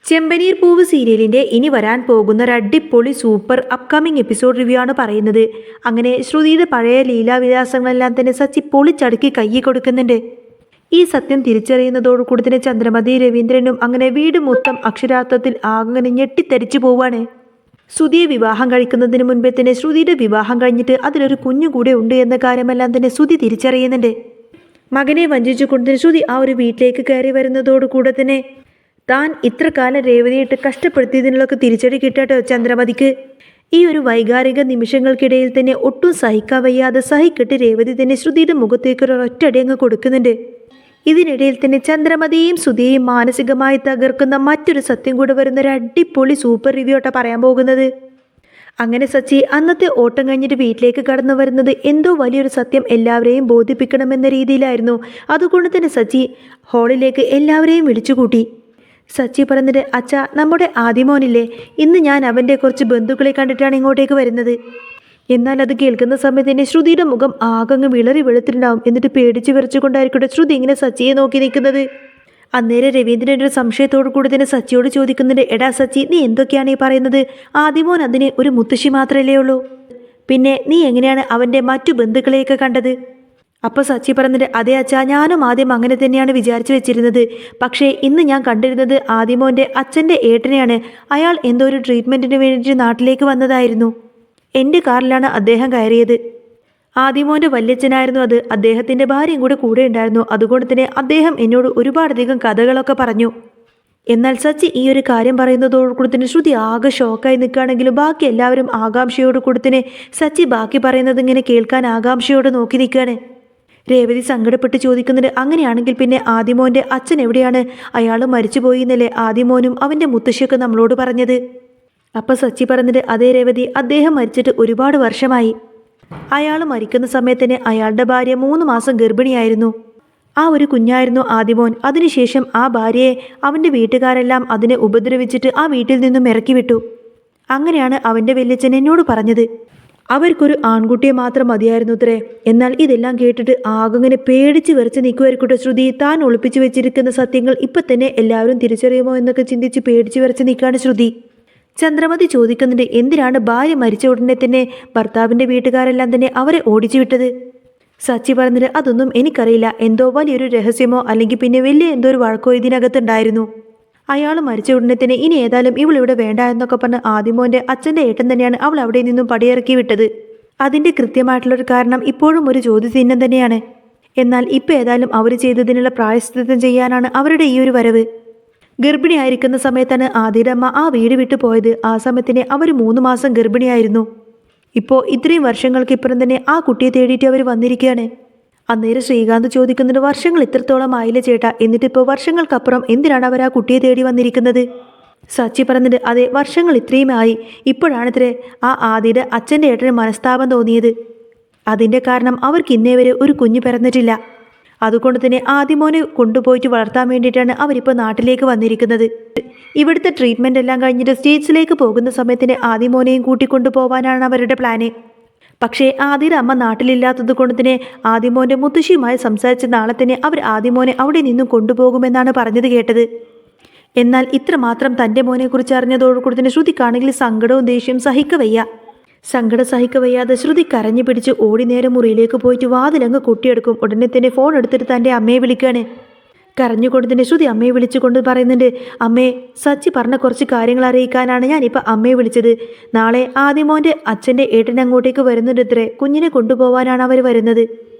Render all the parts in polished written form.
ചെമ്പനീർ പൂവ് സീരിയലിന്റെ ഇനി വരാൻ പോകുന്ന ഒരു അടിപൊളി സൂപ്പർ അപ്കമിങ് എപ്പിസോഡ് റിവ്യൂ ആണ് പറയുന്നത്. അങ്ങനെ ശ്രുതിയുടെ പഴയ ലീലാവിലാസങ്ങളെല്ലാം തന്നെ സച്ചി പൊളിച്ചടുക്കി കയ്യിൽ കൊടുക്കുന്നുണ്ട്. ഈ സത്യം തിരിച്ചറിയുന്നതോടുകൂടി തന്നെ ചന്ദ്രമതി രവീന്ദ്രനും അങ്ങനെ വീട് മൊത്തം അക്ഷരാർത്ഥത്തിൽ അങ്ങനെ ഞെട്ടിത്തെറിച്ചു പോവാണ്. ശ്രുതിയെ വിവാഹം കഴിക്കുന്നതിന് മുൻപേ തന്നെ ശ്രുതിയുടെ വിവാഹം കഴിഞ്ഞിട്ട് അതിലൊരു കുഞ്ഞു കൂടെ ഉണ്ട് എന്ന കാര്യമെല്ലാം തന്നെ ശ്രുതി തിരിച്ചറിയുന്നുണ്ട്. മകനെ വഞ്ചിച്ചുകൊണ്ട് ശ്രുതി ആ ഒരു വീട്ടിലേക്ക് കയറി വരുന്നതോടുകൂടെ തന്നെ താൻ ഇത്ര കാലം രേവതിയിട്ട് കഷ്ടപ്പെടുത്തിയതിനുള്ളൊക്കെ തിരിച്ചടി കിട്ടട്ടോ ചന്ദ്രമതിക്ക്. ഈ ഒരു വൈകാരിക നിമിഷങ്ങൾക്കിടയിൽ തന്നെ ഒട്ടും സഹിക്കാൻ വയ്യാതെ സഹിക്കെട്ട് രേവതി തന്നെ ശ്രുതിയുടെ മുഖത്തേക്ക് ഒരു ഒറ്റടി അങ്ങ് കൊടുക്കുന്നുണ്ട്. ഇതിനിടയിൽ തന്നെ ചന്ദ്രമതിയെയും ശ്രുതിയെയും മാനസികമായി തകർക്കുന്ന മറ്റൊരു സത്യം കൂടെ വരുന്ന ഒരു അടിപൊളി സൂപ്പർ റിവ്യൂ ആട്ടാ പറയാൻ പോകുന്നത്. അങ്ങനെ സച്ചി അന്നത്തെ ഓട്ടം കഴിഞ്ഞിട്ട് വീട്ടിലേക്ക് കടന്നു വരുന്നത് എന്തോ വലിയൊരു സത്യം എല്ലാവരെയും ബോധിപ്പിക്കണമെന്ന രീതിയിലായിരുന്നു. അതുകൊണ്ട് തന്നെ സച്ചി ഹാളിലേക്ക് എല്ലാവരെയും വിളിച്ചുകൂട്ടി. സച്ചി പറഞ്ഞിട്ട്, അച്ഛാ, നമ്മുടെ ആദിമോനില്ലേ, ഇന്ന് ഞാൻ അവൻ്റെ കുറച്ച് ബന്ധുക്കളെ കണ്ടിട്ടാണ് ഇങ്ങോട്ടേക്ക് വരുന്നത്. എന്നാൽ അത് കേൾക്കുന്ന സമയത്ത് തന്നെ ശ്രുതിയുടെ മുഖം ആകങ്ങ് വിളറി വെളുത്തിട്ടുണ്ടാവും. എന്നിട്ട് പേടിച്ച് വിറച്ചുകൊണ്ടായിരിക്കട്ടെ ശ്രുതി ഇങ്ങനെ സച്ചിയെ നോക്കി നിൽക്കുന്നത്. അന്നേരം രവീന്ദ്രൻ്റെ ഒരു സംശയത്തോടു കൂടി തന്നെ സച്ചിയോട് ചോദിക്കുന്നുണ്ട്, എടാ സച്ചി, നീ എന്തൊക്കെയാണ് ഈ പറയുന്നത്? ആദിമോൻ അതിന് ഒരു മുത്തശ്ശി മാത്രമല്ലേ ഉള്ളൂ, പിന്നെ നീ എങ്ങനെയാണ് അവൻ്റെ മറ്റു ബന്ധുക്കളെയൊക്കെ കണ്ടത്? അപ്പോൾ സച്ചി പറഞ്ഞിട്ട്, അതേ അച്ഛാ, ഞാനും ആദ്യം അങ്ങനെ തന്നെയാണ് വിചാരിച്ചു വെച്ചിരുന്നത്. പക്ഷേ ഇന്ന് ഞാൻ കണ്ടിരുന്നത് ആദിമോൻ്റെ അച്ഛൻ്റെ ഏട്ടനെയാണ്. അയാൾ എന്തോ ഒരു ട്രീറ്റ്മെൻറ്റിന് വേണ്ടിയിട്ട് നാട്ടിലേക്ക് വന്നതായിരുന്നു. എൻ്റെ കാറിലാണ് അദ്ദേഹം കയറിയത്. ആദിമോൻ്റെ വല്യച്ഛനായിരുന്നു അത്. അദ്ദേഹത്തിൻ്റെ ഭാര്യയും കൂടെ ഉണ്ടായിരുന്നു. അതുകൊണ്ട് തന്നെ അദ്ദേഹം എന്നോട് ഒരുപാടധികം കഥകളൊക്കെ പറഞ്ഞു. എന്നാൽ സച്ചി ഈ ഒരു കാര്യം പറയുന്നതോടുകൂടി തന്നെ ശ്രുതി ആകെ ഷോക്കായി നിൽക്കുകയാണെങ്കിലും ബാക്കി എല്ലാവരും ആകാംക്ഷയോട് കൂടി തന്നെ സച്ചി ബാക്കി പറയുന്നത് ഇങ്ങനെ കേൾക്കാൻ ആകാംക്ഷയോട് നോക്കി നിൽക്കുകയാണ്. രേവതി സങ്കടപ്പെട്ട് ചോദിക്കുന്നുണ്ട്, അങ്ങനെയാണെങ്കിൽ പിന്നെ ആദിമോൻ്റെ അച്ഛൻ എവിടെയാണ്? അയാൾ മരിച്ചുപോയി എന്നല്ലേ ആദിമോനും അവൻ്റെ മുത്തശ്ശിയൊക്കെ നമ്മളോട് പറഞ്ഞത്? അപ്പം സച്ചി പറഞ്ഞിട്ട്, അതേ രേവതി, അദ്ദേഹം മരിച്ചിട്ട് ഒരുപാട് വർഷമായി. അയാൾ മരിക്കുന്ന സമയത്തിന് അയാളുടെ ഭാര്യ 3 മാസം ഗർഭിണിയായിരുന്നു. ആ ഒരു കുഞ്ഞായിരുന്നു ആദിമോൻ. അതിനുശേഷം ആ ഭാര്യയെ അവൻ്റെ വീട്ടുകാരെല്ലാം അതിനെ ഉപദ്രവിച്ചിട്ട് ആ വീട്ടിൽ നിന്നും ഇറക്കി വിട്ടു. അങ്ങനെയാണ് അവൻ്റെ വല്യച്ഛൻ എന്നോട് പറഞ്ഞത്. അവർക്കൊരു ആൺകുട്ടിയെ മാത്രം മതിയായിരുന്നു അത്രേ. എന്നാൽ ഇതെല്ലാം കേട്ടിട്ട് ആകങ്ങനെ പേടിച്ച് വിറച്ച് നിൽക്കുമായിരിക്കട്ടെ ശ്രുതി. താൻ ഒളിപ്പിച്ചു വെച്ചിരിക്കുന്ന സത്യങ്ങൾ ഇപ്പം തന്നെ എല്ലാവരും തിരിച്ചറിയുമോ എന്നൊക്കെ ചിന്തിച്ച് പേടിച്ച് വിറച്ച് നിൽക്കുകയാണ് ശ്രുതി. ചന്ദ്രമതി ചോദിക്കുന്നുണ്ട്, എന്തിനാണ് ഭാര്യ മരിച്ച ഉടനെ തന്നെ ഭർത്താവിൻ്റെ വീട്ടുകാരെല്ലാം തന്നെ അവരെ ഓടിച്ചു വിട്ടത്? സച്ചി പറഞ്ഞിട്ട്, അതൊന്നും എനിക്കറിയില്ല. എന്തോ വലിയൊരു രഹസ്യമോ അല്ലെങ്കിൽ പിന്നെ വലിയ എന്തോ ഒരു വഴക്കോ ഇതിനകത്തുണ്ടായിരുന്നു. അയാൾ മരിച്ച ഉടനെ തന്നെ ഇനി ഏതായാലും ഇവളിവിടെ വേണ്ട എന്നൊക്കെ പറഞ്ഞ് ആദിമോൻ്റെ അച്ഛൻ്റെ ഏട്ടൻ തന്നെയാണ് അവൾ അവിടെ നിന്നും പടിയിറക്കി വിട്ടത്. അതിൻ്റെ കൃത്യമായിട്ടുള്ളൊരു കാരണം ഇപ്പോഴും ഒരു ചോദ്യചിഹ്നം തന്നെയാണ്. എന്നാൽ ഇപ്പോൾ ഏതായാലും അവർ ചെയ്തതിനുള്ള പ്രായശ്ചിത്തം ചെയ്യാനാണ് അവരുടെ ഈ ഒരു വരവ്. ഗർഭിണിയായിരിക്കുന്ന സമയത്താണ് ആദിയുടെ അമ്മ ആ വീട് വിട്ടു പോയത്. ആ സമയത്തിന് അവർ 3 മാസം ഗർഭിണിയായിരുന്നു. ഇപ്പോൾ ഇത്രയും വർഷങ്ങൾക്കിപ്പുറം തന്നെ ആ കുട്ടിയെ തേടിയിട്ട് അവർ വന്നിരിക്കുകയാണ്. അന്നേരം ശ്രീകാന്ത് ചോദിക്കുന്നുണ്ട്, വർഷങ്ങൾ ഇത്രത്തോളം ആയില്ല ചേട്ടാ, എന്നിട്ടിപ്പോൾ വർഷങ്ങൾക്കപ്പുറം എന്തിനാണ് അവർ ആ കുട്ടിയെ തേടി വന്നിരിക്കുന്നത്? സച്ചി പറഞ്ഞിട്ട്, അതെ, വർഷങ്ങൾ ഇത്രയും ആയി. ഇപ്പോഴാണിത്രേ ആ ആദിയുടെ അച്ഛൻ്റെ ഏട്ടന് മനസ്താപം തോന്നിയത്. അതിൻ്റെ കാരണം അവർക്ക് ഇന്നേ വരെ ഒരു കുഞ്ഞ് പിറന്നിട്ടില്ല. അതുകൊണ്ട് തന്നെ ആദിമോനെ കൊണ്ടുപോയിട്ട് വളർത്താൻ വേണ്ടിയിട്ടാണ് അവരിപ്പോൾ നാട്ടിലേക്ക് വന്നിരിക്കുന്നത്. ഇവിടുത്തെ ട്രീറ്റ്മെൻ്റ് എല്ലാം കഴിഞ്ഞിട്ട് സ്റ്റേറ്റ്സിലേക്ക് പോകുന്ന സമയത്തിന് ആദിമോനെയും കൂട്ടിക്കൊണ്ടു പോകാനാണ് അവരുടെ പ്ലാന്. പക്ഷേ ആദിയുടെ അമ്മ നാട്ടിലില്ലാത്തത് കൊണ്ട് തന്നെ ആദിമോൻ്റെ മുത്തശ്ശിയുമായി സംസാരിച്ച് നാളെ തന്നെ അവർ ആദിമോനെ അവിടെ നിന്നും കൊണ്ടുപോകുമെന്നാണ് പറഞ്ഞത് കേട്ടത്. എന്നാൽ ഇത്രമാത്രം തൻ്റെ മോനെക്കുറിച്ച് അറിഞ്ഞതോടുകൂടി തന്നെ ശ്രുതിക്കാണെങ്കിൽ സങ്കടവും ദേഷ്യവും സഹിക്കവയ്യ. സങ്കടം സഹിക്കവയ്യാതെ ശ്രുതി കരഞ്ഞു പിടിച്ച് ഓടി നേരെ മുറിയിലേക്ക് പോയിട്ട് വാതിലങ്ങ് കൊട്ടിയെടുക്കും. ഉടനെ തന്നെ ഫോൺ എടുത്തിട്ട് തൻ്റെ അമ്മയെ വിളിക്കുകയാണ്. കരഞ്ഞുകൊണ്ട് തന്നെ ശ്രുതി അമ്മയെ വിളിച്ചുകൊണ്ട് പറയുന്നുണ്ട്, അമ്മേ, സച്ചി പറഞ്ഞ കുറച്ച് കാര്യങ്ങൾ അറിയിക്കാനാണ് ഞാനിപ്പോൾ അമ്മയെ വിളിച്ചത്. നാളെ ആദിമോൻ്റെ അച്ഛൻ്റെ ഏട്ടൻ അങ്ങോട്ടേക്ക് വരുന്നുണ്ട് ഇത്രേ. കുഞ്ഞിനെ കൊണ്ടുപോകാനാണ് അവർ വരുന്നത്.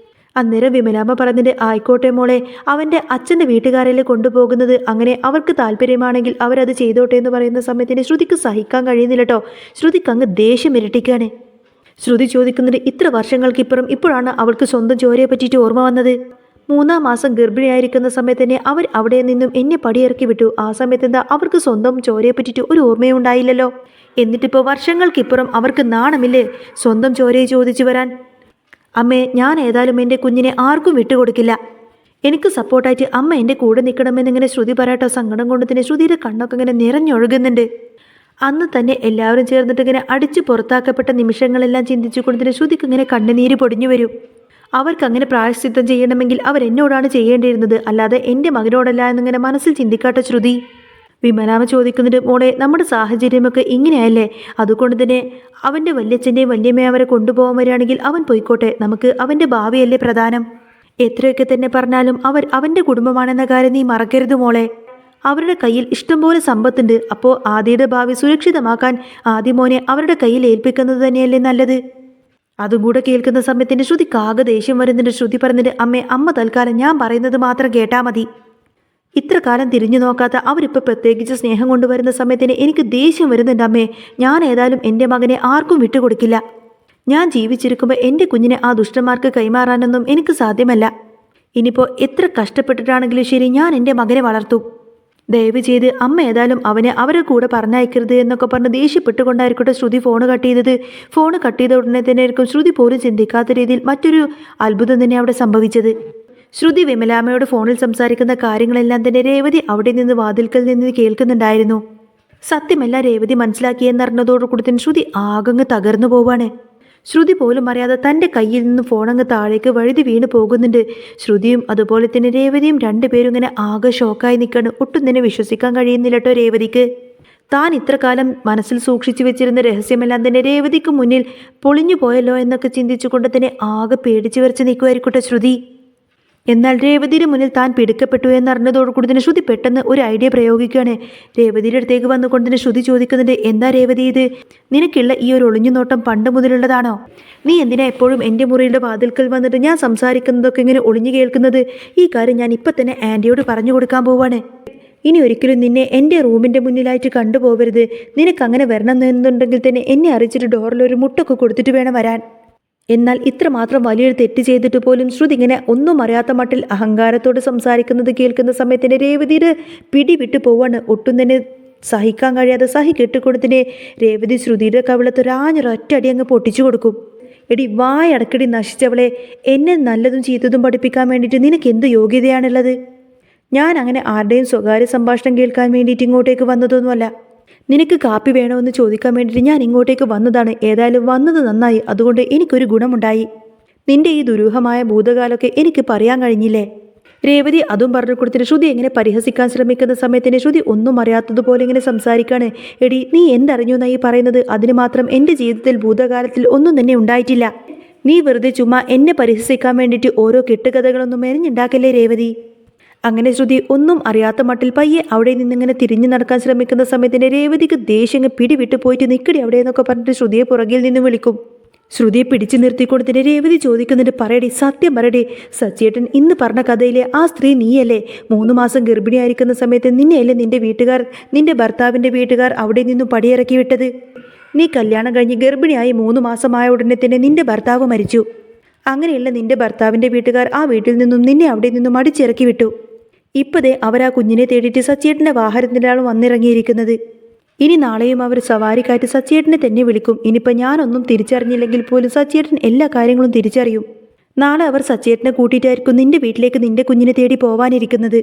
അന്നേരം വിമലാമ്മ പറഞ്ഞിട്ട്, ആയിക്കോട്ടെ മോളെ, അവൻ്റെ അച്ഛൻ്റെ വീട്ടുകാരെല്ലാം കൊണ്ടുപോകുന്നത്. അങ്ങനെ അവർക്ക് താല്പര്യമാണെങ്കിൽ അവരത് ചെയ്തോട്ടെ എന്ന് പറയുന്ന സമയത്തിന് ശ്രുതിക്ക് സഹിക്കാൻ കഴിയുന്നില്ല കേട്ടോ. ശ്രുതിക്ക് അങ്ങ് ദേഷ്യം ഇരട്ടിക്കാണ്. ശ്രുതി ചോദിക്കുന്നുണ്ട്, ഇത്ര വർഷങ്ങൾക്കിപ്പുറം ഇപ്പോഴാണ് അവൾക്ക് സ്വന്തം ചോരയെ പറ്റിയിട്ട് ഓർമ്മ വന്നത്. 3 മാസം ഗർഭിണിയായിരിക്കുന്ന സമയത്ത് തന്നെ അവർ അവിടെ നിന്നും എന്നെ പടിയിറക്കി വിട്ടു. ആ സമയത്ത് എന്താ അവർക്ക് സ്വന്തം ചോരയെ പറ്റിയിട്ട് ഒരു ഓർമ്മയും ഉണ്ടായില്ലല്ലോ. എന്നിട്ടിപ്പോൾ വർഷങ്ങൾക്കിപ്പുറം അവർക്ക് നാണമില്ലേ സ്വന്തം ചോരയെ ചോദിച്ചു വരാൻ? അമ്മേ, ഞാൻ ഏതായാലും എൻ്റെ കുഞ്ഞിനെ ആർക്കും വിട്ടുകൊടുക്കില്ല. എനിക്ക് സപ്പോർട്ടായിട്ട് അമ്മ എൻ്റെ കൂടെ നിൽക്കണമെന്നിങ്ങനെ ശ്രുതി പറയട്ടോ. സങ്കടം കൊണ്ട് തന്നെ ശ്രുതിയുടെ കണ്ണൊക്കെ ഇങ്ങനെ നിറഞ്ഞൊഴുകുന്നുണ്ട്. അന്ന് തന്നെ എല്ലാവരും ചേർന്നിട്ട് ഇങ്ങനെ അടിച്ചു പുറത്താക്കപ്പെട്ട നിമിഷങ്ങളെല്ലാം ചിന്തിച്ചു കൊണ്ട് തന്നെ ശ്രുതിക്ക് ഇങ്ങനെ കണ്ണുനീര് പൊടിഞ്ഞു വരും. അവർക്കങ്ങനെ പ്രായശ്ചിത്തം ചെയ്യണമെങ്കിൽ അവരെന്നോടാണ് ചെയ്യേണ്ടിയിരുന്നത്, അല്ലാതെ എൻ്റെ മകനോടല്ല എന്നിങ്ങനെ മനസ്സിൽ ചിന്തിക്കാട്ടോ ശ്രുതി. വിമലാമ്മ ചോദിക്കുന്നുണ്ട്, മോളെ നമ്മുടെ സാഹചര്യമൊക്കെ ഇങ്ങനെയല്ലേ, അതുകൊണ്ട് തന്നെ അവൻ്റെ വല്യച്ഛൻ്റെയും വല്യമ്മയും അവരെ കൊണ്ടുപോകാൻ വരികയാണെങ്കിൽ അവൻ പോയിക്കോട്ടെ, നമുക്ക് അവൻ്റെ ഭാവിയല്ലേ പ്രധാനം. എത്രയൊക്കെ തന്നെ പറഞ്ഞാലും അവൻ്റെ കുടുംബമാണെന്ന കാര്യം നീ മറക്കരുത് മോളെ. അവരുടെ കയ്യിൽ ഇഷ്ടംപോലെ സമ്പത്തുണ്ട്. അപ്പോൾ ആദിയുടെ ഭാവി സുരക്ഷിതമാക്കാൻ ആദ്യ മോനെ അവരുടെ കയ്യിൽ ഏൽപ്പിക്കുന്നത് തന്നെയല്ലേ നല്ലത്. അതും കൂടെ കേൾക്കുന്ന സമയത്തിന് ശ്രുതിക്ക് ആകെ ദേഷ്യം വരുന്നുണ്ട്. ശ്രുതി പറഞ്ഞിട്ട്, അമ്മ തൽക്കാലം ഞാൻ പറയുന്നത് മാത്രം കേട്ടാൽ മതി. ഇത്ര കാലം തിരിഞ്ഞു നോക്കാത്ത അവരിപ്പോൾ പ്രത്യേകിച്ച് സ്നേഹം കൊണ്ടുവരുന്ന സമയത്തിന് എനിക്ക് ദേഷ്യം വരുന്നുണ്ട് അമ്മേ. ഞാൻ ഏതായാലും എൻ്റെ മകനെ ആർക്കും വിട്ടുകൊടുക്കില്ല. ഞാൻ ജീവിച്ചിരിക്കുമ്പോൾ എൻ്റെ കുഞ്ഞിനെ ആ ദുഷ്ടന്മാർക്ക് കൈമാറാനൊന്നും എനിക്ക് സാധ്യമല്ല. ഇനിയിപ്പോൾ എത്ര കഷ്ടപ്പെട്ടിട്ടാണെങ്കിലും ശരി, ഞാൻ എൻ്റെ മകനെ വളർത്തും. ദയവ് ചെയ്ത് അമ്മ ഏതായാലും അവനെ അവരുടെ കൂടെ പറഞ്ഞയക്കരുത് എന്നൊക്കെ പറഞ്ഞ് ദേഷ്യപ്പെട്ടുകൊണ്ടായിരിക്കട്ടെ ശ്രുതി ഫോണ് കട്ട് ചെയ്തത്. ഫോണ് കട്ട് ചെയ്ത ഉടനെ തന്നെ ആയിരിക്കും ശ്രുതി പോലും ചിന്തിക്കാത്ത രീതിയിൽ മറ്റൊരു അത്ഭുതം തന്നെ അവിടെ സംഭവിച്ചത്. ശ്രുതി വിമലാമ്മയോട് ഫോണിൽ സംസാരിക്കുന്ന കാര്യങ്ങളെല്ലാം തന്നെ രേവതി അവിടെ നിന്ന് വാതിൽക്കൽ നിന്ന് കേൾക്കുന്നുണ്ടായിരുന്നു. സത്യമെല്ലാം രേവതി മനസ്സിലാക്കിയെന്നറിഞ്ഞതോടുകൂടി തന്നെ ശ്രുതി ആകങ്ങ് തകർന്നു പോവാണ്. ശ്രുതി പോലും അറിയാതെ തൻ്റെ കയ്യിൽ നിന്ന് ഫോണങ്ങ് താഴേക്ക് വഴുതി വീണ് പോകുന്നുണ്ട്. ശ്രുതിയും അതുപോലെ തന്നെ രേവതിയും രണ്ടുപേരും ഇങ്ങനെ ആകെ ഷോക്കായി നിൽക്കാണ്. ഒട്ടും തന്നെ വിശ്വസിക്കാൻ കഴിയുന്നില്ല കേട്ടോ രേവതിക്ക്. താൻ ഇത്ര കാലം മനസ്സിൽ സൂക്ഷിച്ചു വെച്ചിരുന്ന രഹസ്യമെല്ലാം തന്നെ രേവതിക്ക് മുന്നിൽ പൊളിഞ്ഞു പോയല്ലോ എന്നൊക്കെ ചിന്തിച്ചുകൊണ്ട് തന്നെ ആകെ പേടിച്ചു വരച്ച് നിൽക്കുമായിരിക്കട്ടെ ശ്രുതി. എന്നാൽ രേവതിയുടെ മുന്നിൽ താൻ പിടിക്കപ്പെട്ടു എന്നറിഞ്ഞതോടുകൂടി തന്നെ ശ്രുതി പെട്ടെന്ന് ഒരു ഐഡിയ പ്രയോഗിക്കുകയാണ്. രേവതിയുടെ അടുത്തേക്ക് വന്നുകൊണ്ട് തന്നെ ശ്രുതി ചോദിക്കുന്നുണ്ട്, എന്താ രേവതി ഇത്? നിനക്കുള്ള ഈ ഒരു ഒളിഞ്ഞു നോട്ടം പണ്ട് മുതലുള്ളതാണോ? നീ എന്തിനാ എപ്പോഴും എൻ്റെ മുറിയുടെ വാതിൽക്കൽ വന്നിട്ട് ഞാൻ സംസാരിക്കുന്നതൊക്കെ ഇങ്ങനെ ഒളിഞ്ഞു കേൾക്കുന്നത്? ഈ കാര്യം ഞാൻ ഇപ്പം തന്നെ ആൻറ്റിയോട് പറഞ്ഞു കൊടുക്കാൻ പോവാണ്. ഇനി ഒരിക്കലും നിന്നെ എൻ്റെ റൂമിൻ്റെ മുന്നിലായിട്ട് കണ്ടുപോകരുത്. നിനക്കങ്ങനെ വരണം എന്നുണ്ടെങ്കിൽ തന്നെ എന്നെ അറിയിച്ചിട്ട് ഡോറിലൊരു മുട്ടൊക്കെ കൊടുത്തിട്ട് വേണം വരാൻ. എന്നാൽ ഇത്രമാത്രം വലിയൊരു തെറ്റ് ചെയ്തിട്ട് പോലും ശ്രുതി ഇങ്ങനെ ഒന്നും അറിയാത്ത മട്ടിൽ അഹങ്കാരത്തോട് സംസാരിക്കുന്നത് കേൾക്കുന്ന സമയത്തിന് രേവതിയുടെ പിടി വിട്ടു പോവാണ്. ഒട്ടും തന്നെ സഹിക്കാൻ കഴിയാതെ കെട്ടുകൊടുത്തിനെ രേവതി ശ്രുതിയുടെ കവിളത്തൊരാഞ്ഞൊരൊറ്റടി അങ്ങ് പൊട്ടിച്ചു കൊടുക്കും. എടി വായടക്കടി നശിച്ചവളെ, എന്നെ നല്ലതും ചീത്തതും പഠിപ്പിക്കാൻ വേണ്ടിയിട്ട് നിനക്ക് എന്ത് യോഗ്യതയാണുള്ളത്? ഞാൻ അങ്ങനെ ആരുടെയും സ്വകാര്യ സംഭാഷണം കേൾക്കാൻ വേണ്ടിയിട്ട് ഇങ്ങോട്ടേക്ക് വന്നതൊന്നുമല്ല. നിനക്ക് കാപ്പി വേണമെന്ന് ചോദിക്കാൻ വേണ്ടിയിട്ട് ഞാൻ ഇങ്ങോട്ടേക്ക് വന്നതാണ്. ഏതായാലും വന്നത് നന്നായി. അതുകൊണ്ട് എനിക്കൊരു ഗുണമുണ്ടായി. നിന്റെ ഈ ദുരൂഹമായ ഭൂതകാലമൊക്കെ എനിക്ക് പറയാൻ കഴിഞ്ഞില്ലേ? രേവതി അതും പറഞ്ഞു കൊടുത്തിട്ട് ശ്രുതി എങ്ങനെ പരിഹസിക്കാൻ ശ്രമിക്കുന്ന സമയത്തിന് ശ്രുതി ഒന്നും അറിയാത്തതുപോലെ ഇങ്ങനെ സംസാരിക്കാണ്. എടി നീ എന്തറിഞ്ഞു എന്നായി പറയുന്നത്? അതിന് മാത്രം എൻ്റെ ജീവിതത്തിൽ ഭൂതകാലത്തിൽ ഒന്നും തന്നെ ഉണ്ടായിട്ടില്ല. നീ വെറുതെ ചുമ്മാ എന്നെ പരിഹസിക്കാൻ വേണ്ടിയിട്ട് ഓരോ കെട്ടുകഥകളൊന്നും മെനഞ്ഞുണ്ടാക്കല്ലേ രേവതി. അങ്ങനെ ശ്രുതി ഒന്നും അറിയാത്ത മട്ടിൽ പയ്യെ അവിടെ നിന്നിങ്ങനെ തിരിഞ്ഞു നടക്കാൻ ശ്രമിക്കുന്ന സമയത്തിന് രേവതിക്ക് ദേഷ്യം പിടിവിട്ട് പോയിട്ട് നിൽക്കടി അവിടെ എന്നൊക്കെ പറഞ്ഞിട്ട് ശ്രുതിയെ പുറകിൽ നിന്ന് വിളിക്കും. ശ്രുതിയെ പിടിച്ചു നിർത്തിക്കൊടുത്തിട്ട് രേവതി ചോദിക്കുന്നുണ്ട്, പറയടി, സത്യം പറയടി, സച്ചേട്ടൻ ഇന്ന് പറഞ്ഞ കഥയിലെ ആ സ്ത്രീ നീയല്ലേ? 3 മാസം ഗർഭിണിയായിരിക്കുന്ന സമയത്ത് നിന്നെയല്ലേ നിന്റെ ഭർത്താവിൻ്റെ വീട്ടുകാർ അവിടെ നിന്നും പടിയിറക്കി വിട്ടത്? നീ കല്യാണം കഴിഞ്ഞ് ഗർഭിണിയായി 3 മാസമായ ഉടനെ തന്നെ നിന്റെ ഭർത്താവ് മരിച്ചു. അങ്ങനെയുള്ള നിന്റെ ഭർത്താവിൻ്റെ വീട്ടുകാർ ആ വീട്ടിൽ നിന്നും നിന്നെ അവിടെ നിന്നും അടിച്ചിറക്കി വിട്ടു. ഇപ്പതേ അവരാ കുഞ്ഞിനെ തേടിയിട്ട് സച്ചേട്ടൻ്റെ വാഹനത്തിലാണ് വന്നിറങ്ങിയിരിക്കുന്നത്. ഇനി നാളെയും അവർ സവാരിക്കാറ്റ് സച്ചേട്ടനെ തന്നെ വിളിക്കും. ഇനിയിപ്പോൾ ഞാനൊന്നും തിരിച്ചറിഞ്ഞില്ലെങ്കിൽ പോലും സച്ചേട്ടൻ എല്ലാ കാര്യങ്ങളും തിരിച്ചറിയും. നാളെ അവർ സച്ചേട്ടനെ കൂട്ടിയിട്ടായിരിക്കും നിന്റെ വീട്ടിലേക്ക് നിന്റെ കുഞ്ഞിനെ തേടി പോവാനിരിക്കുന്നത്.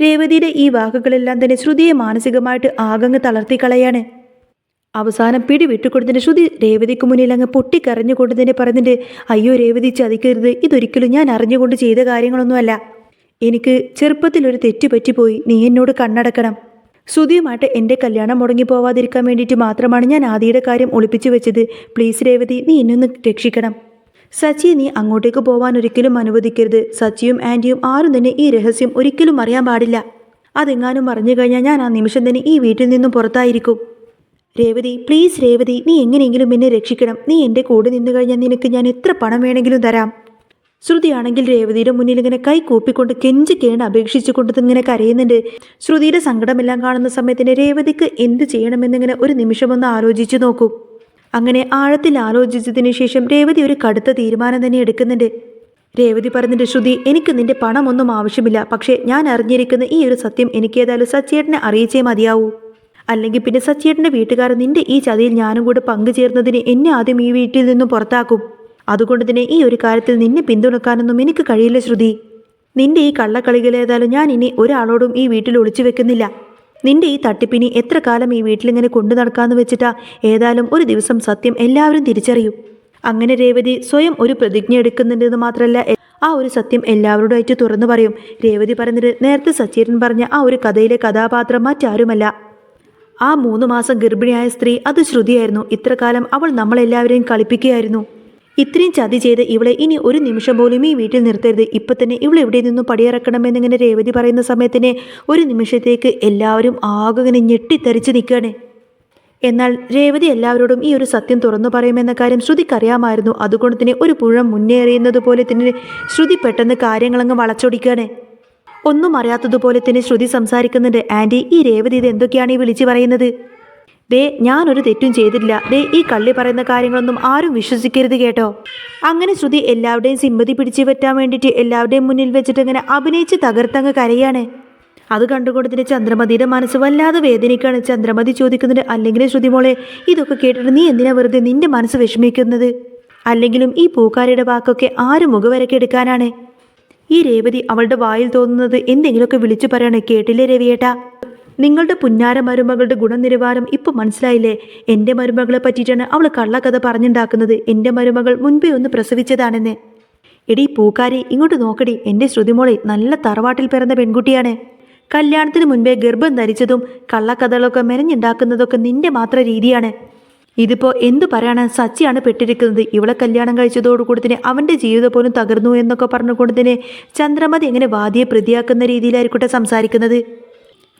രേവതിയുടെ ഈ വാക്കുകളെല്ലാം തന്നെ ശ്രുതിയെ മാനസികമായിട്ട് ആകങ്ങ് തളർത്തിക്കളയാണ്. അവസാനം പിടി വിട്ടുകൊടുത്തിട്ട് ശ്രുതി രേവതിക്ക് മുന്നിൽ അങ്ങ് പൊട്ടിക്കരഞ്ഞുകൊണ്ട് തന്നെ പറയുന്നുണ്ട്, അയ്യോ രേവതി, ചതിക്കരുത്. ഇതൊരിക്കലും ഞാൻ അറിഞ്ഞുകൊണ്ട് ചെയ്ത കാര്യങ്ങളൊന്നുമല്ല. എനിക്ക് ചെറുപ്പത്തിലൊരു തെറ്റ് പറ്റിപ്പോയി. നീ എന്നോട് കണ്ണടക്കണം. ശ്രുതിയുമായിട്ട് എൻ്റെ കല്യാണം മുടങ്ങി പോവാതിരിക്കാൻ വേണ്ടിയിട്ട് മാത്രമാണ് ഞാൻ ആദിയുടെ കാര്യം ഒളിപ്പിച്ചു വെച്ചത്. പ്ലീസ് രേവതി, നീ എന്നൊന്ന് രക്ഷിക്കണം. സച്ചിയെ നീ അങ്ങോട്ടേക്ക് പോവാൻ ഒരിക്കലും അനുവദിക്കരുത്. സച്ചിയും ആൻറ്റിയും ആരും തന്നെ ഈ രഹസ്യം ഒരിക്കലും അറിയാൻ പാടില്ല. അതെങ്ങാനും അറിഞ്ഞു കഴിഞ്ഞാൽ ഞാൻ ആ നിമിഷം തന്നെ ഈ വീട്ടിൽ നിന്നും പുറത്തായിരിക്കും. രേവതി, പ്ലീസ് രേവതി, നീ എങ്ങനെയെങ്കിലും എന്നെ രക്ഷിക്കണം. നീ എൻ്റെ കൂടെ നിന്നു കഴിഞ്ഞാൽ നിനക്ക് ഞാൻ എത്ര പണം വേണമെങ്കിലും തരാം. ശ്രുതിയാണെങ്കിൽ രേവതിയുടെ മുന്നിൽ ഇങ്ങനെ കൈ കൂപ്പിക്കൊണ്ട് കെഞ്ചിക്കേണ് അപേക്ഷിച്ചുകൊണ്ട് ഇങ്ങനെ കരയുന്നുണ്ട്. ശ്രുതിയുടെ സങ്കടമെല്ലാം കാണുന്ന സമയത്തിന് രേവതിക്ക് എന്ത് ചെയ്യണമെന്നിങ്ങനെ ഒരു നിമിഷമൊന്ന് ആലോചിച്ചു നോക്കും. അങ്ങനെ ആഴത്തിൽ ആലോചിച്ചതിന് ശേഷം രേവതി ഒരു കടുത്ത തീരുമാനം തന്നെ എടുക്കുന്നുണ്ട്. രേവതി പറഞ്ഞിട്ട്, ശ്രുതി, എനിക്ക് നിന്റെ പണമൊന്നും ആവശ്യമില്ല. പക്ഷേ ഞാൻ അറിഞ്ഞിരിക്കുന്ന ഈ ഒരു സത്യം എനിക്ക് ഏതായാലും സച്ചേട്ടനെ അറിയിച്ചേ മതിയാവൂ. അല്ലെങ്കിൽ പിന്നെ സച്ചേട്ടൻ്റെ വീട്ടുകാർ നിന്റെ ഈ ചതിയിൽ ഞാനും കൂടെ പങ്കുചേർന്നതിന് എന്നെ ആദ്യം ഈ വീട്ടിൽ നിന്നും പുറത്താക്കും. അതുകൊണ്ട് തന്നെ ഈ ഒരു കാര്യത്തിൽ നിന്നെ പിന്തുണക്കാനൊന്നും എനിക്ക് കഴിയില്ല ശ്രുതി. നിന്റെ ഈ കള്ളക്കളികളേതായാലും ഞാൻ ഇനി ഒരാളോടും ഈ വീട്ടിൽ ഒളിച്ചു വെക്കുന്നില്ല. നിന്റെ ഈ തട്ടിപ്പിനി എത്ര കാലം ഈ വീട്ടിലിങ്ങനെ കൊണ്ടു നടക്കാമെന്ന് വെച്ചിട്ടാ? ഏതായാലും ഒരു ദിവസം സത്യം എല്ലാവരും തിരിച്ചറിയും. അങ്ങനെ രേവതി സ്വയം ഒരു പ്രതിജ്ഞ എടുക്കുന്നുണ്ടെന്ന് മാത്രമല്ല ആ ഒരു സത്യം എല്ലാവരോടായിട്ട് തുറന്നു പറയും. രേവതി പറയുന്നത് നേരത്തെ സച്ചേട്ടൻ പറഞ്ഞ ആ ഒരു കഥയിലെ കഥാപാത്രം മറ്റാരുമല്ല. ആ 3 മാസം ഗർഭിണിയായ സ്ത്രീ അത് ശ്രുതിയായിരുന്നു. ഇത്ര കാലം അവൾ നമ്മളെല്ലാവരെയും കളിപ്പിക്കുകയായിരുന്നു. ഇത്രയും ചതി ചെയ്ത് ഇവളെ ഇനി ഒരു നിമിഷം പോലും ഈ വീട്ടിൽ നിർത്തരുത്. ഇപ്പം തന്നെ ഇവളെ എവിടെ നിന്നും പടിയിറക്കണമെന്നിങ്ങനെ രേവതി പറയുന്ന സമയത്തിന് ഒരു നിമിഷത്തേക്ക് എല്ലാവരും ആകെ ഇങ്ങനെ ഞെട്ടിത്തെറിച്ച് നിൽക്കുകയാണ്. എന്നാൽ രേവതി എല്ലാവരോടും ഈ ഒരു സത്യം തുറന്നു പറയുമെന്ന കാര്യം ശ്രുതിക്കറിയാമായിരുന്നു. അതുകൊണ്ട് തന്നെ ഒരു പുഴം മുന്നേറിയുന്നത് പോലെ തന്നെ ശ്രുതി പെട്ടെന്ന് കാര്യങ്ങളങ്ങ് വളച്ചൊടിക്കുകയാണ്. ഒന്നും അറിയാത്തതുപോലെ തന്നെ ശ്രുതി സംസാരിക്കുന്നുണ്ട്. ആൻറ്റി, ഈ രേവതി ഇത് എന്തൊക്കെയാണ് ഈ വിളിച്ചു പറയുന്നത്? ദേ, ഞാനൊരു തെറ്റും ചെയ്തിട്ടില്ല. ദേ, ഈ കള്ളി പറയുന്ന കാര്യങ്ങളൊന്നും ആരും വിശ്വസിക്കരുത് കേട്ടോ. അങ്ങനെ ശ്രുതി എല്ലാവരുടെയും സിമ്പതി പിടിച്ചു പറ്റാൻ വേണ്ടിയിട്ട് എല്ലാവരുടെയും മുന്നിൽ വെച്ചിട്ട് ഇങ്ങനെ അഭിനയിച്ച് തകർത്തങ്ങ് കരയാണ്. അത് കണ്ടുകൊണ്ട് തന്നെ ചന്ദ്രമതിയുടെ മനസ്സ് വല്ലാതെ വേദനിക്കാണ്. ചന്ദ്രമതി ചോദിക്കുന്നുണ്ട്, അല്ലെങ്കിൽ ശ്രുതി മോളെ, ഇതൊക്കെ കേട്ടിട്ട് നീ എന്തിനാ വെറുതെ നിന്റെ മനസ്സ് വിഷമിക്കുന്നത്? അല്ലെങ്കിലും ഈ പൂക്കാരിയുടെ വാക്കൊക്കെ ആര് മുഖവരക്കെ എടുക്കാനാണ്? ഈ രേവതി അവളുടെ വായിൽ തോന്നുന്നത് എന്തെങ്കിലുമൊക്കെ വിളിച്ചു പറയാണ്. കേട്ടില്ലേ രവിയേട്ടാ, നിങ്ങളുടെ പുന്നാര മരുമകളുടെ ഗുണനിലവാരം ഇപ്പം മനസ്സിലായില്ലേ? എൻ്റെ മരുമകളെ പറ്റിയിട്ടാണ് അവൾ കള്ളക്കഥ പറഞ്ഞുണ്ടാക്കുന്നത്. എൻ്റെ മരുമകൾ മുൻപേ ഒന്ന് പ്രസവിച്ചതാണെന്ന്. എടീ പൂക്കാരി, ഇങ്ങോട്ട് നോക്കടി. എൻ്റെ ശ്രുതിമോളെ നല്ല തറവാട്ടിൽ പിറന്ന പെൺകുട്ടിയാണ്. കല്യാണത്തിന് മുൻപേ ഗർഭം ധരിച്ചതും കള്ളക്കഥകളൊക്കെ മെനഞ്ഞുണ്ടാക്കുന്നതൊക്കെ നിന്റെ മാത്രം രീതിയാണ്. ഇതിപ്പോൾ എന്തു പറയാണ്, സച്ചിയാണ് പെട്ടിരിക്കുന്നത്. ഇവളെ കല്യാണം കഴിച്ചതോടുകൂടി തന്നെ അവൻ്റെ ജീവിതം പോലും തകർന്നു എന്നൊക്കെ പറഞ്ഞുകൊണ്ട് തന്നെ ചന്ദ്രമതി എങ്ങനെ വാദിയെ പ്രതിയാക്കുന്ന രീതിയിലായിരിക്കട്ടെ സംസാരിക്കുന്നത്.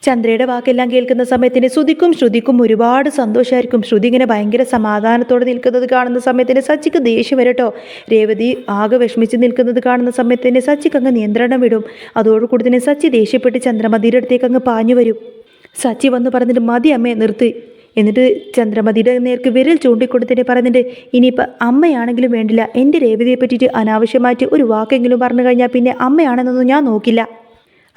ചന്ദ്രയുടെ വാക്കെല്ലാം കേൾക്കുന്ന സമയത്തിന് ശ്രുതിക്കും ഒരുപാട് സന്തോഷമായിരിക്കും. ശ്രുതി ഇങ്ങനെ ഭയങ്കര സമാധാനത്തോടെ നിൽക്കുന്നത് കാണുന്ന സമയത്തിന് സച്ചിക്ക് ദേഷ്യം വരട്ടോ. രേവതി ആകെ വിഷമിച്ച് നിൽക്കുന്നത് കാണുന്ന സമയത്തിന് സച്ചിക്ക് അങ്ങ് നിയന്ത്രണം വിടും. അതോടുകൂടി തന്നെ സച്ചി ദേഷ്യപ്പെട്ട് ചന്ദ്രമതിയുടെ അടുത്തേക്ക് അങ്ങ് പാഞ്ഞു വരും. സച്ചി വന്ന് പറഞ്ഞിട്ട്, മതി അമ്മേ, നിർത്തി. എന്നിട്ട് ചന്ദ്രമതിയുടെ നേർക്ക് വിരൽ ചൂണ്ടിക്കൊണ്ട് തന്നെ പറയുന്നുണ്ട്, ഇനിയിപ്പോൾ അമ്മയാണെങ്കിലും വേണ്ടില്ല, എൻ്റെ രേവതിയെ പറ്റിയിട്ട് അനാവശ്യമായിട്ട് ഒരു വാക്കെങ്കിലും പറഞ്ഞു കഴിഞ്ഞാൽ പിന്നെ അമ്മയാണെന്നൊന്നും ഞാൻ നോക്കില്ല.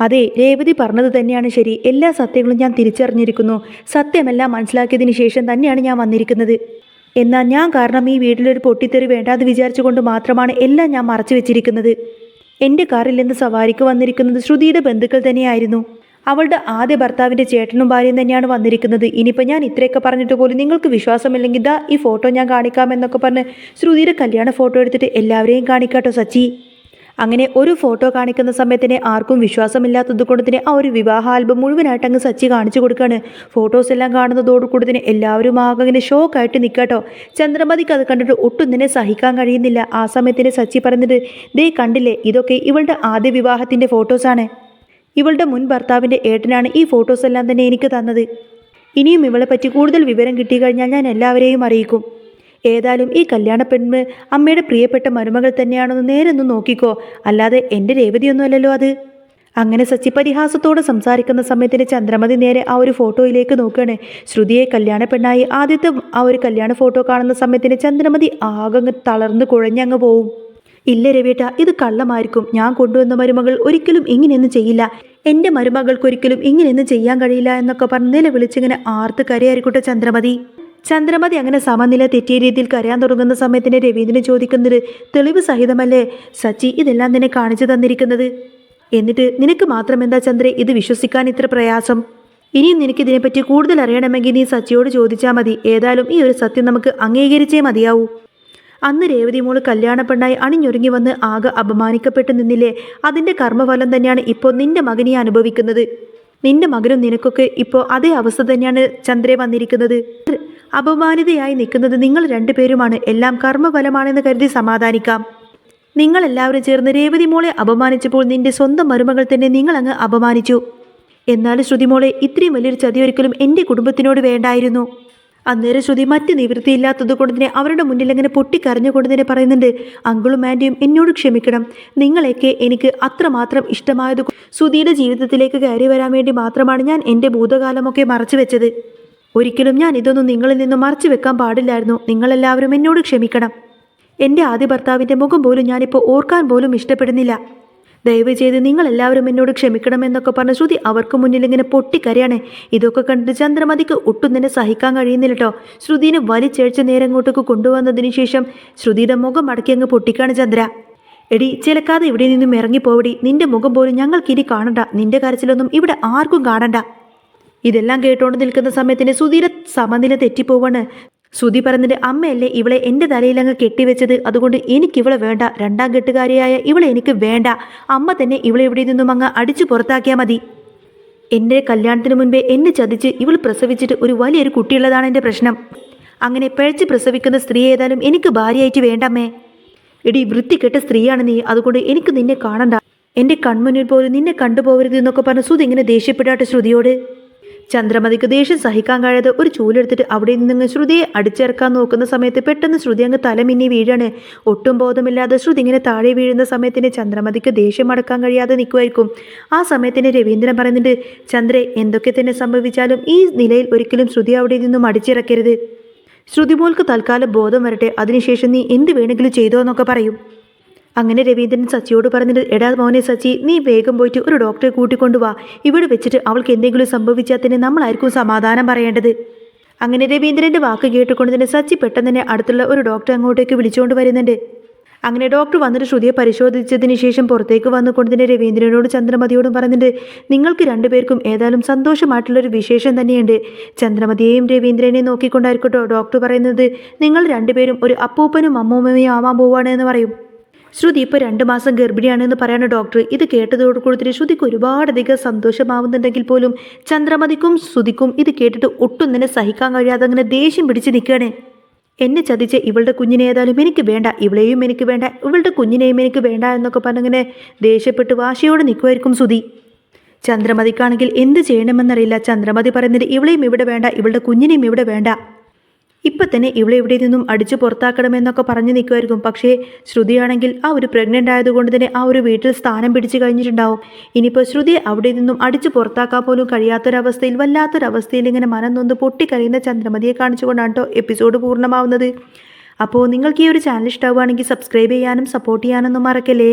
അതെ, രേവതി പറഞ്ഞത് തന്നെയാണ് ശരി. എല്ലാ സത്യങ്ങളും ഞാൻ തിരിച്ചറിഞ്ഞിരിക്കുന്നു. സത്യമെല്ലാം മനസ്സിലാക്കിയതിന് ശേഷം തന്നെയാണ് ഞാൻ വന്നിരിക്കുന്നത്. എന്നാൽ ഞാൻ കാരണം ഈ വീട്ടിലൊരു പൊട്ടിത്തെറി വേണ്ടാന്ന് വിചാരിച്ചുകൊണ്ട് മാത്രമാണ് എല്ലാം ഞാൻ മറച്ചു വെച്ചിരിക്കുന്നത്. എൻ്റെ കാറിൽ നിന്ന് സവാരിക്ക് വന്നിരിക്കുന്നത് ശ്രുതിയുടെ ബന്ധുക്കൾ തന്നെയായിരുന്നു. അവളുടെ ആദ്യ ഭർത്താവിൻ്റെ ചേട്ടനും ഭാര്യയും തന്നെയാണ് വന്നിരിക്കുന്നത്. ഇനിയിപ്പോൾ ഞാൻ ഇത്രയൊക്കെ പറഞ്ഞിട്ട് പോലും നിങ്ങൾക്ക് വിശ്വാസമില്ലെങ്കിൽ ദാ ഈ ഫോട്ടോ ഞാൻ കാണിക്കാമെന്നൊക്കെ പറഞ്ഞ് ശ്രുതിയുടെ കല്യാണ ഫോട്ടോ എടുത്തിട്ട് എല്ലാവരെയും കാണിക്കാട്ടോ സച്ചി. അങ്ങനെ ഒരു ഫോട്ടോ കാണിക്കുന്ന സമയത്തിന് ആർക്കും വിശ്വാസമില്ലാത്തത് കൊണ്ട് തന്നെ ആ ഒരു വിവാഹ ആൽബം മുഴുവനായിട്ട് അങ്ങ് സച്ചി കാണിച്ചു കൊടുക്കുകയാണ്. ഫോട്ടോസ് എല്ലാം കാണുന്നതോടുകൂടി തന്നെ എല്ലാവരും ആകെ അങ്ങനെ ഷോക്കായിട്ട് നിൽക്കാട്ടോ. ചന്ദ്രമതിക്ക് അത് കണ്ടിട്ട് ഒട്ടും തന്നെ സഹിക്കാൻ കഴിയുന്നില്ല. ആ സമയത്തിന് സച്ചി പറഞ്ഞത്, ദേ കണ്ടില്ലേ, ഇതൊക്കെ ഇവളുടെ ആദ്യ വിവാഹത്തിൻ്റെ ഫോട്ടോസാണ്. ഇവളുടെ മുൻ ഭർത്താവിൻ്റെ ഏട്ടനാണ് ഈ ഫോട്ടോസ് എല്ലാം തന്നെ എനിക്ക് തന്നത്. ഇനിയും ഇവളെ പറ്റി കൂടുതൽ വിവരം കിട്ടിക്കഴിഞ്ഞാൽ ഞാൻ എല്ലാവരെയും അറിയിക്കും. ഏതായാലും ഈ കല്യാണ പെണ്ണ് അമ്മയുടെ പ്രിയപ്പെട്ട മരുമകൾ തന്നെയാണെന്ന് നേരെ ഒന്ന് നോക്കിക്കോ, അല്ലാതെ എൻ്റെ രേവതിയൊന്നുമല്ലല്ലോ അത്. അങ്ങനെ സച്ചി പരിഹാസത്തോടെ സംസാരിക്കുന്ന സമയത്തിന് ചന്ദ്രമതി നേരെ ആ ഒരു ഫോട്ടോയിലേക്ക് നോക്കുകയാണ്. ശ്രുതിയെ കല്യാണ പെണ്ണായി ആദ്യത്തെ ആ ഒരു കല്യാണ ഫോട്ടോ കാണുന്ന സമയത്തിന് ചന്ദ്രമതി ആകെ തളർന്ന് കുഴഞ്ഞങ്ങ് പോവും. ഇല്ല രവിയേട്ട, ഇത് കള്ളമായിരിക്കും. ഞാൻ കൊണ്ടുവന്ന മരുമകൾ ഒരിക്കലും ഇങ്ങനെയൊന്നും ചെയ്യില്ല. എൻ്റെ മരുമകൾക്കൊരിക്കലും ഇങ്ങനെയൊന്നും ചെയ്യാൻ കഴിയില്ല എന്നൊക്കെ പറഞ്ഞ് നിലവിളിച്ചിങ്ങനെ ആർത്ത് കരയായിരിക്കട്ടെ ചന്ദ്രമതി അങ്ങനെ സമനില തെറ്റിയ രീതിയിൽ കരയാൻ തുടങ്ങുന്ന സമയത്തിന് രവീന്ദ്രൻ ചോദിക്കുന്നത്, തെളിവ് സഹിതമല്ലേ സച്ചി ഇതെല്ലാം നിന്നെ കാണിച്ചു തന്നിരിക്കുന്നത്? എന്നിട്ട് നിനക്ക് മാത്രം എന്താ ചന്ദ്രേ ഇത് വിശ്വസിക്കാൻ ഇത്ര പ്രയാസം? ഇനിയും നിനക്കിതിനെപ്പറ്റി കൂടുതൽ അറിയണമെങ്കിൽ നീ സച്ചിയോട് ചോദിച്ചാൽ മതി. ഏതായാലും ഈ ഒരു സത്യം നമുക്ക് അംഗീകരിച്ചേ മതിയാവൂ. അന്ന് രേവതി മോള് കല്യാണ പെണ്ണായി അണിഞ്ഞൊരുങ്ങി വന്ന് ആകെ അപമാനിക്കപ്പെട്ട് നിന്നില്ലേ? അതിൻ്റെ കർമ്മഫലം തന്നെയാണ് ഇപ്പോൾ നിന്റെ മകനെ അനുഭവിക്കുന്നത്. നിന്റെ മകനും നിനക്കൊക്കെ ഇപ്പോൾ അതേ അവസ്ഥ തന്നെയാണ് ചന്ദ്രേ വന്നിരിക്കുന്നത്. അപമാനിതയായി നിൽക്കുന്നത് നിങ്ങൾ രണ്ടുപേരുമാണ്. എല്ലാം കർമ്മഫലമാണെന്ന് കരുതി സമാധാനിക്കാം. നിങ്ങളെല്ലാവരും ചേർന്ന് രേവതി മോളെ അപമാനിച്ചപ്പോൾ നിന്റെ സ്വന്തം മരുമകൾ തന്നെ നിങ്ങളങ്ങ് അപമാനിച്ചു. എന്നാൽ ശ്രുതി മോളെ, ഇത്രയും വലിയൊരു ചതി ഒരിക്കലും എൻ്റെ കുടുംബത്തിനോട് വേണ്ടായിരുന്നു. അന്നേരം ശ്രുതി മറ്റ് നിവൃത്തിയില്ലാത്തത് കൊണ്ട് തന്നെ അവരുടെ മുന്നിൽ അങ്ങനെ പൊട്ടിക്കരഞ്ഞുകൊണ്ട് തന്നെ പറയുന്നുണ്ട്, അങ്കിളും ആൻറ്റിയും എന്നോട് ക്ഷമിക്കണം. നിങ്ങളെയൊക്കെ എനിക്ക് അത്രമാത്രം ഇഷ്ടമായത് ശ്രുതിയുടെ ജീവിതത്തിലേക്ക് കയറി വരാൻ വേണ്ടി മാത്രമാണ് ഞാൻ എൻ്റെ ഭൂതകാലമൊക്കെ മറച്ചു വെച്ചത്. ഒരിക്കലും ഞാൻ ഇതൊന്നും നിങ്ങളിൽ നിന്നും മറച്ചു വെക്കാൻ പാടില്ലായിരുന്നു. നിങ്ങളെല്ലാവരും എന്നോട് ക്ഷമിക്കണം. എൻ്റെ ആദ്യ ഭർത്താവിൻ്റെ മുഖം പോലും ഞാനിപ്പോൾ ഓർക്കാൻ പോലും ഇഷ്ടപ്പെടുന്നില്ല. ദയവ് ചെയ്ത് നിങ്ങളെല്ലാവരും എന്നോട് ക്ഷമിക്കണമെന്നൊക്കെ പറഞ്ഞ ശ്രുതി അവർക്ക് മുന്നിൽ ഇങ്ങനെ പൊട്ടിക്കരയാണ്. ഇതൊക്കെ കണ്ടിട്ട് ചന്ദ്രമതിക്ക് ഒട്ടും തന്നെ സഹിക്കാൻ കഴിയുന്നില്ല കേട്ടോ. ശ്രുതിനെ വലിച്ചഴിച്ച് നേരെ അങ്ങോട്ടേക്ക് കൊണ്ടുവന്നതിന് ശേഷം ശ്രുതിയുടെ മുഖം മടക്കി അങ്ങ് പൊട്ടിക്കാണ് ചന്ദ്ര. എടി ചിലക്കാതെ ഇവിടെ നിന്നും ഇറങ്ങിപ്പോവടി. നിന്റെ മുഖം പോലും ഞങ്ങൾക്കിനി കാണണ്ട. നിന്റെ കരച്ചിലൊന്നും ഇവിടെ ആർക്കും കാണണ്ട. ഇതെല്ലാം കേട്ടോണ്ട് നിൽക്കുന്ന സമയത്തിന് ശ്രുതിയുടെ സമനില തെറ്റിപ്പോവാണ്. ശ്രുതി പറഞ്ഞിട്ട് അമ്മയല്ലേ ഇവളെ എൻ്റെ തലയിലങ്ങ് കെട്ടിവെച്ചത്, അതുകൊണ്ട് എനിക്കിവളെ വേണ്ട, രണ്ടാം കെട്ടുകാരിയായ ഇവളെ എനിക്ക് വേണ്ട, അമ്മ തന്നെ ഇവളെ ഇവിടെ നിന്നും അങ്ങ് അടിച്ചു പുറത്താക്കിയാൽ മതി. എൻ്റെ കല്യാണത്തിന് മുൻപേ എന്നെ ചതിച്ച് ഇവൾ പ്രസവിച്ചിട്ട് ഒരു വലിയൊരു കുട്ടിയുള്ളതാണ് എൻ്റെ പ്രശ്നം. അങ്ങനെ പിഴച്ച് പ്രസവിക്കുന്ന സ്ത്രീ ഏതായാലും എനിക്ക് ഭാര്യയായിട്ട് വേണ്ടമ്മേ. എടി വൃത്തികെട്ട സ്ത്രീയാണ് നീ, അതുകൊണ്ട് എനിക്ക് നിന്നെ കാണണ്ട, എൻ്റെ കൺമുന്നിൽ പോലും നിന്നെ കണ്ടുപോകരുത് എന്നൊക്കെ പറഞ്ഞ് ശ്രുതി ഇങ്ങനെ ദേഷ്യപ്പെടാട്ടെ ശ്രുതിയോട്. ചന്ദ്രമതിക്ക് ദേഷ്യം സഹിക്കാൻ കഴിയാതെ ഒരു ചൂലെടുത്തിട്ട് അവിടെ നിന്ന് ശ്രുതിയെ അടിച്ചിറക്കാൻ നോക്കുന്ന സമയത്ത് പെട്ടെന്ന് ശ്രുതി അങ്ങ് തലമിന്നി വീഴാണ്. ഒട്ടും ബോധമില്ലാതെ ശ്രുതി ഇങ്ങനെ താഴെ വീഴുന്ന സമയത്തിന് ചന്ദ്രമതിക്ക് ദേഷ്യം അടക്കാൻ കഴിയാതെ നിൽക്കുമായിരിക്കും. ആ സമയത്തിന് രവീന്ദ്രൻ പറയുന്നുണ്ട്, ചന്ദ്രേ, എന്തൊക്കെ തന്നെ സംഭവിച്ചാലും ഈ നിലയിൽ ഒരിക്കലും ശ്രുതി അവിടെ നിന്നും അടിച്ചിറക്കരുത്. ശ്രുതി മോൾക്ക് തൽക്കാലം ബോധം വരട്ടെ, അതിനുശേഷം നീ എന്ത് വേണമെങ്കിലും ചെയ്തോ എന്നൊക്കെ പറയും. അങ്ങനെ രവീന്ദ്രൻ സച്ചിയോട് പറഞ്ഞിട്ട്, എടാ മോനെ സച്ചി, നീ വേഗം പോയിട്ട് ഒരു ഡോക്ടറെ കൂട്ടിക്കൊണ്ടുവാ, ഇവിടെ വെച്ചിട്ട് അവൾക്ക് എന്തെങ്കിലും സംഭവിച്ചാൽ തന്നെ നമ്മളായിരിക്കും സമാധാനം പറയേണ്ടത്. അങ്ങനെ രവീന്ദ്രൻ്റെ വാക്ക് കേട്ടുകൊണ്ട് തന്നെ സച്ചി പെട്ടെന്ന് തന്നെ അടുത്തുള്ള ഒരു ഡോക്ടറെ അങ്ങോട്ടേക്ക് വിളിച്ചുകൊണ്ട് വരുന്നുണ്ട്. അങ്ങനെ ഡോക്ടർ വന്നിട്ട് ശ്രുതിയെ പരിശോധിച്ചതിന് ശേഷം പുറത്തേക്ക് വന്നുകൊണ്ട് തന്നെ രവീന്ദ്രനോടും ചന്ദ്രമതിയോടും പറയുന്നുണ്ട്, നിങ്ങൾക്ക് രണ്ടുപേർക്കും ഏതായാലും സന്തോഷമായിട്ടുള്ളൊരു വിശേഷം തന്നെയുണ്ട്. ചന്ദ്രമതിയെയും രവീന്ദ്രനെയും നോക്കിക്കൊണ്ടായിരിക്കട്ടോ ഡോക്ടർ പറയുന്നത്, നിങ്ങൾ രണ്ടുപേരും ഒരു അപ്പൂപ്പനും അമ്മൂമ്മയും ആവാൻ പോവാണ് എന്ന് പറയും. ശ്രുതി ഇപ്പോൾ 2 മാസം ഗർഭിണിയാണെന്ന് പറയണ ഡോക്ടർ. ഇത് കേട്ടതോട് കൊടുത്തിട്ട് ശ്രുതിക്ക് ഒരുപാടധികം സന്തോഷമാവുന്നുണ്ടെങ്കിൽ പോലും ചന്ദ്രമതിക്കും ശ്രുതിക്കും ഇത് കേട്ടിട്ട് ഒട്ടും തന്നെ സഹിക്കാൻ കഴിയാതെ അങ്ങനെ ദേഷ്യം പിടിച്ച് നിൽക്കുകയാണ്. എന്നെ ചതിച്ച് ഇവളുടെ കുഞ്ഞിനെ ഏതായാലും എനിക്ക് വേണ്ട, ഇവളെയും എനിക്ക് വേണ്ട, ഇവളുടെ കുഞ്ഞിനെയും എനിക്ക് വേണ്ട എന്നൊക്കെ പറഞ്ഞിങ്ങനെ ദേഷ്യപ്പെട്ട് വാശിയോടെ നിൽക്കുമായിരിക്കും ശ്രുതി. ചന്ദ്രമതിക്കാണെങ്കിൽ എന്ത് ചെയ്യണമെന്നറിയില്ല. ചന്ദ്രമതി പറയുന്നത് ഇവളെയും ഇവിടെ വേണ്ട, ഇവളുടെ കുഞ്ഞിനെയും ഇവിടെ വേണ്ട, ഇപ്പം തന്നെ ഇവളെ ഇവിടെ നിന്നും അടിച്ചു പുറത്താക്കണമെന്നൊക്കെ പറഞ്ഞു നിൽക്കുമായിരിക്കും. പക്ഷേ ശ്രുതിയാണെങ്കിൽ ആ ഒരു പ്രഗ്നൻ്റ് ആയതുകൊണ്ട് തന്നെ ആ ഒരു വീട്ടിൽ സ്ഥാനം പിടിച്ച് കഴിഞ്ഞിട്ടുണ്ടാവും. ഇനിയിപ്പോൾ ശ്രുതിയെ അവിടെ നിന്നും അടിച്ചു പുറത്താക്കാൻ പോലും കഴിയാത്തൊരവസ്ഥയിൽ, വല്ലാത്തൊരവസ്ഥയിൽ ഇങ്ങനെ മനം നൊന്ന് പൊട്ടിക്കരയുന്ന ചന്ദ്രമതിയെ കാണിച്ചുകൊണ്ടാണ് കേട്ടോ എപ്പിസോഡ് പൂർണ്ണമാവുന്നത്. അപ്പോൾ നിങ്ങൾക്ക് ഈ ഒരു ചാനൽ ഇഷ്ടമാവുകയാണെങ്കിൽ സബ്സ്ക്രൈബ് ചെയ്യാനും സപ്പോർട്ട് ചെയ്യാനൊന്നും മറക്കല്ലേ.